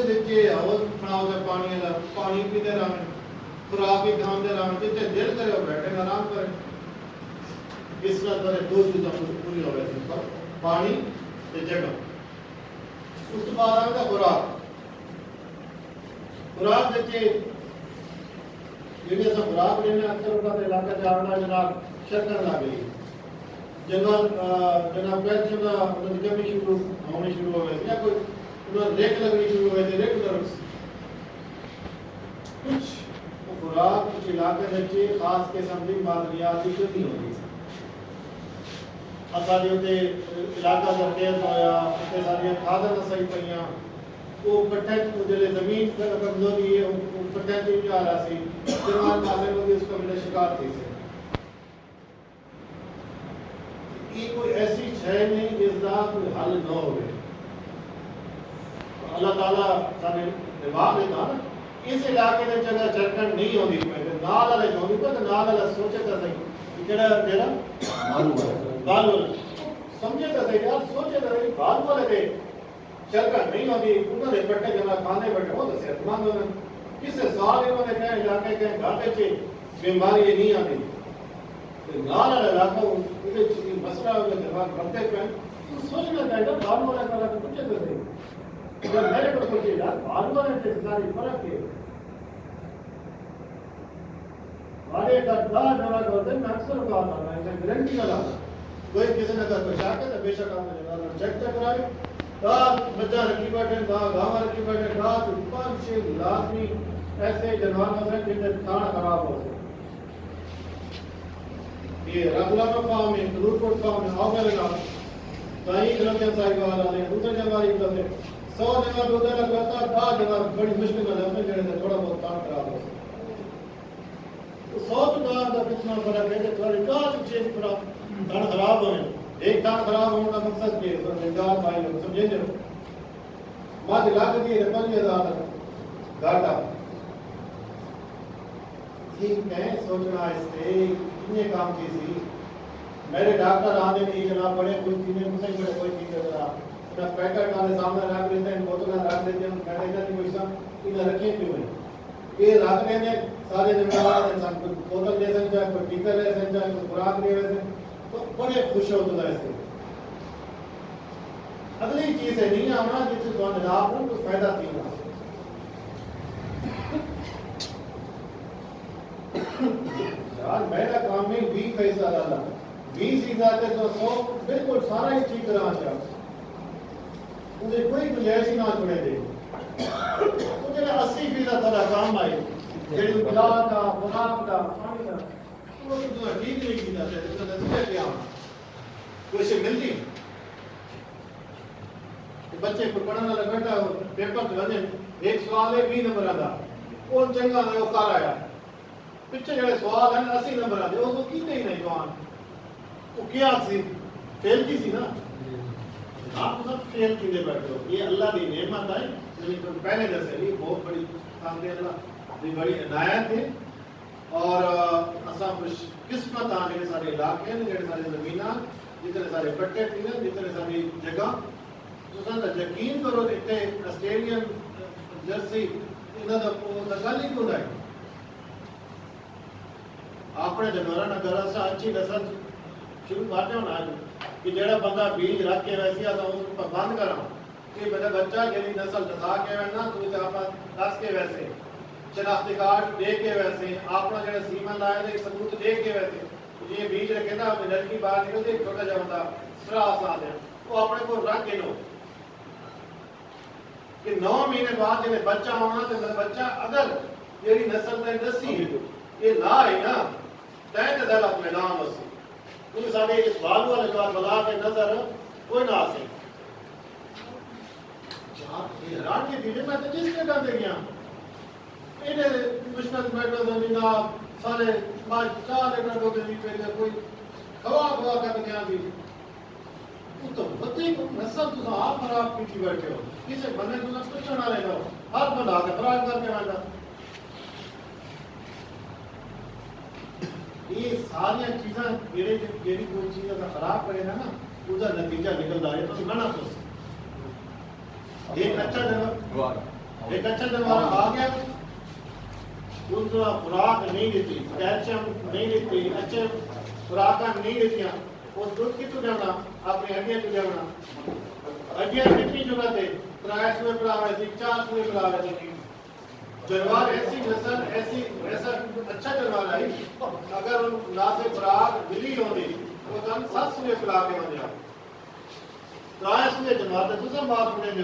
دیکھے حوض بناؤ دے پانی والا پانی پیتے رہے خوراک بھی کھاندے رہے جتنے دل کرے وہ بیٹھے آرام کرے اس طرح طرح دو چیزیں پوری ہو رہی تھی پانی تے جگہ اس کے بعد آتا خوراک خوراک دیکھے جیسے ایسا خوراک لینے اکثر ہوتا تھا علاقہ جانا جناب شرکن لا گئی جناب کہتے ہیں انہوں نے کمی شروع ہونی شروع ہو گئی یا کوئی انہوں نے ریک لگنی شروع ہو گئی تھی ریگولر کچھ خوراک کچھ علاقے دیکھے خاص قسم کی معدنیاتی جو نہیں ہوگی اساڑی ہوتے علاقہ کرتے ہیں تو یا اتنے ساری کھادر نہ صحیح پہیاں وہ پٹھے جلے زمین کمزوری ہے وہ پٹھے جو بھی آ رہا سی جنوان ماضر ہوگی اس کو ملے شکار تھی سے یہ کوئی ایسی شے نہیں جس کا کوئی حل نہ ہوئے اللہ تعالیٰ سارے نباب لیتا نا اس علاقے میں جگہ چرکن نہیں ہوگی نال والے جو ہوگی تو نال والا سوچے تھا صحیح کہڑا جیڑا بال والا سمجھے تھا صحیح یار سوچے تھا صحیح بال والے دے چرکن نہیں ہوگی انہوں نے بٹے جمع کھانے بٹے وہ تو صحت مند ہونا کسے سال انہوں نے کہیں علاقے کہیں گھاٹے چھے بیماری یہ نہیں آتی نال والا علاقہ اسے مسئلہ ہوگا جواب کرتے پہ تو سوچنا چاہیے بال والا کہا تو پوچھے تھا صحیح جب میرے کو سوچے یار بال والے سے ساری فرق ہے بارے کا دار جوڑا کرتے ہیں میں اکثر کہا تھا میں اسے گرنٹی نہ لانا کوئی کسی نے کہا کوئی شاک ہے تو بے شک آپ نے جگہ چیک چیک کرائے دار بچہ رکھی بیٹھے دار گاما رکھی بیٹھے دار پانچ چھ لازمی ایسے جنوانوں سے جن کے تھان خراب ہو سکتے یہ رغلا میں فاہم ہے دور کوٹ فاہم ہے آگے لگا دائیں گرمتیں سائی گوال آنے دوسرے جنواری کرتے 100 جگہ دو دے لگتا ہے 10 جگہ بڑی مشکل ہے اپنے جڑے سے تھوڑا بہت کام خراب ہو تو 100 جگہ کا کتنا فرق ہے کہ تھوڑی کار چیز دھان خراب ہونے ایک دھان خراب ہونے کا مقصد کیا ہے نگاہ پائی لوگ سمجھے جو ماں لاکھ دیئے 5000 گھاٹا یہ کہیں سوچنا اس سے کتنے کام کی سی میرے ڈاکٹر آنے نہیں جناب بڑے کوئی چیزیں مجھے بڑے کوئی چیزیں ذرا جب پیکر کھانے سامنے رکھ لیتے ہیں بوتلیں رکھ لیتے ہیں مینیجر کی کوئی سب انہیں رکھیں کیوں ہیں یہ رکھنے میں سارے ذمہ دار انسان کوئی بوتل لے سکتا ہے کوئی ٹیکر لے سکتا ہے کوئی خوراک لے سکتا ہے تو بڑے خوش ہوتا ہے اس سے اگلی چیز ہے نہیں آنا جس سے تو نظام ہوں کچھ فائدہ تھی گا یار میرا کام میں 20% ڈالا 20 آتے تو 100 بالکل سارا ہی ٹھیک کرنا چاہتا مجھے کوئی گنجائش ہی نہ چھوڑے دے مجھے 80% تھوڑا کام آئے جیڑی بلا کا خوراک کا پانی کا وہ تو ٹھیک نہیں کیتا ہے تو نتیجہ کیا کوئی سے ملتی بچے کو پڑھنے والا بیٹا پیپر تو وجے ایک سوال ہے 20 نمبر آتا وہ چنگا ہے وہ کار آیا پیچھے جڑے سوال ہیں 80 نمبر آتے وہ کیتے ہی نہیں جوان وہ کیا سی فیل کی سی نا آپ سب فیل کی دے بیٹھے ہو یہ اللہ کی نعمت ہے لیکن پہلے جیسے بھی بہت بڑی کام دے اللہ دی بڑی عنایت ہے اور اساں خوش قسمت آ جڑے سارے علاقے ہیں جڑے سارے زمیناں جتنے سارے پٹے پینے جتنے ساری جگہ تو یقین کرو اتنے آسٹریلین جرسی انہاں دا گل ہی کیوں ہے اپنے جانوراں نال گھر سے اچھی نسل شروع کرتے ہونا کہ جڑا بندہ بیج رکھ کے ویسی آتا اس کو بند کرا کہ میرا بچہ جیلی نسل دسا کے نا تو تے آپ دس کے ویسے شناختی کارڈ دے کے ویسے اپنا جڑا سیمن لایا تے ثبوت دے کے ویسے یہ بیج رکھے نا لڑکی باہر نکلتے ایک چھوٹا جا بندہ سراس آ دے وہ اپنے کو رکھ کے لو کہ 9 مہینے بعد جب بچہ ہونا تو بچہ اگر تیری نسل تے دسی یہ لا ہے نا تین دل اپنے نام اسی کیونکہ سارے اس بالو والے جواب بلا کے نظر کوئی نہ آسے حیران کی دیجئے میں تو جس کے کر دے گیا انہیں مشکل بیٹھو زمینہ سارے چاہ دے کر دو دے پہ کوئی کھوا کر گیا بھی تو بچے کو نسل تو آپ خراب پیچھے بیٹھے ہو کسے بندے تو کچھ نہ لے جاؤ ہر بندہ کے فراغ کر کے آنا یہ ساری چیزاں میرے میری کوئی چیز اگر خراب کرے گا نا اس کا نتیجہ نکل رہا ہے تو منع تو ایک اچھا جگہ ایک اچھا جانور آ گیا اس کو خوراک نہیں دیتی کیلشیم نہیں دیتی اچھے خوراک نہیں دیتی وہ دودھ کتوں جانا اپنی ہڈیاں تو جانا ہڈیاں کتنی جگہ تے 3 سوئے پلاوے تھی 4 سوئے پلاوے تھی جانور ایسی نسل ایسا اچھا جانور ہے اگر نہ سے خوراک ملی ہوتی وہ تم 7 سوئے پلا کے بن جا 3 سوئے جانور تے تساں بات سنے